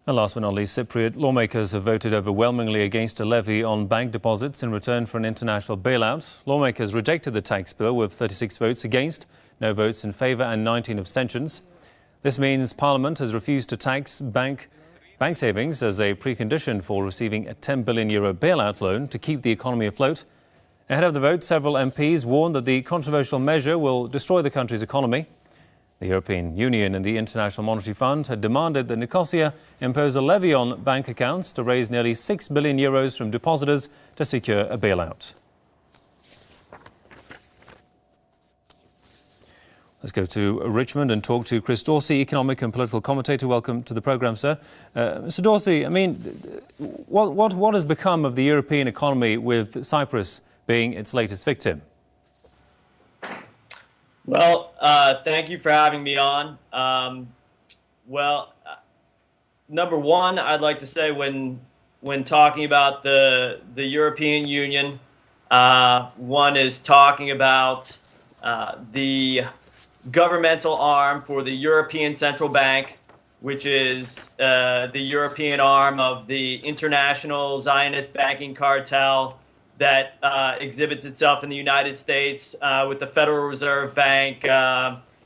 And last but not least, Cypriot lawmakers have voted overwhelmingly against a levy on bank deposits in return for an international bailout. Lawmakers rejected the tax bill with 36 votes against, no votes in favour and 19 abstentions. This means Parliament has refused to tax bank savings as a precondition for receiving a €10 billion bailout loan to keep the economy afloat. Ahead of the vote, several MPs warned that the controversial measure will destroy the country's economy. The European Union and the International Monetary Fund had demanded that Nicosia impose a levy on bank accounts to raise nearly €6 billion from depositors to secure a bailout. Let's go to Richmond and talk to Chris Dorsey, economic and political commentator. Welcome to the programme, sir. Mr. Dorsey, I mean, what has become of the European economy with Cyprus being its latest victim? Well, thank you for having me on. Number one, I'd like to say when talking about the European Union, one is talking about the governmental arm for the European Central Bank, which is the European arm of the international Zionist banking cartel that exhibits itself in the United States with the Federal Reserve Bank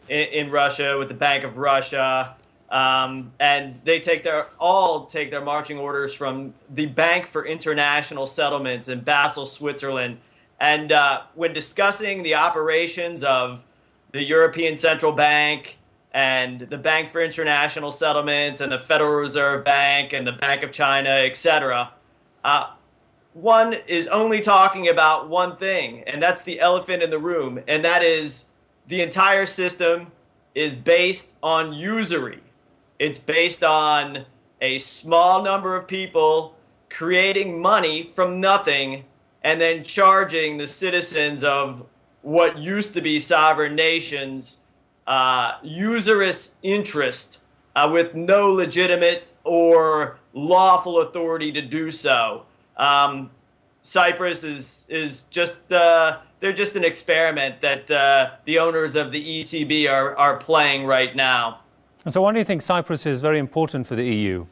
in Russia, with the Bank of Russia, and they all take their marching orders from the Bank for International Settlements in Basel, Switzerland. And when discussing the operations of the European Central Bank and the Bank for International Settlements and the Federal Reserve Bank and the Bank of China, etc., one is only talking about one thing, and that's the elephant in the room, and that is the entire system is based on usury. It's based on a small number of people creating money from nothing and then charging the citizens of what used to be sovereign nations usurious interest with no legitimate or lawful authority to do so. Cyprus is just they're just an experiment that the owners of the ECB are playing right now. And so why do you think Cyprus is very important for the EU?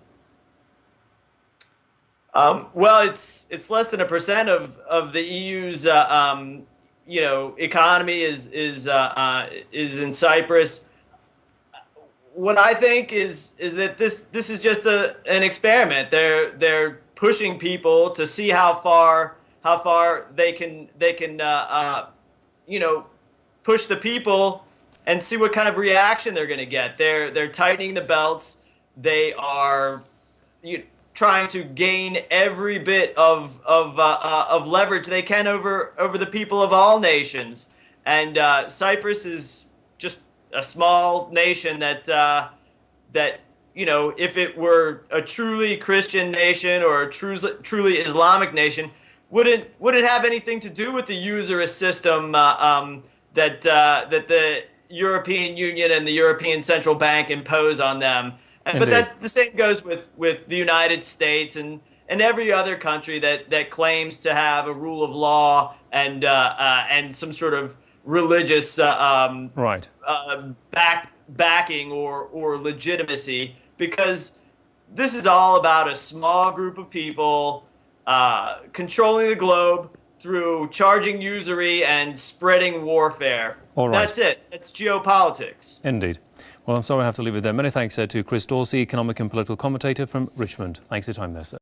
Well, it's less than 1% of the EU's economy is in Cyprus. What I think is that this is just an experiment. They're pushing people to see how far they can push the people and see what kind of reaction they're going to get. They're tightening the belts. They are trying to gain every bit of leverage they can over the people of all nations. And Cyprus is just a small nation that if it were a truly Christian nation or a truly Islamic nation, wouldn't have anything to do with the usurious system that the European Union and the European Central Bank impose on them. But the same goes with the United States and every other country that claims to have a rule of law and some sort of religious backing or legitimacy, because this is all about a small group of people controlling the globe through charging usury and spreading warfare. All right. That's it. It's geopolitics. Indeed. Well, I'm sorry I have to leave it there. Many thanks to Chris Dorsey, economic and political commentator from Richmond. Thanks for your time there, sir.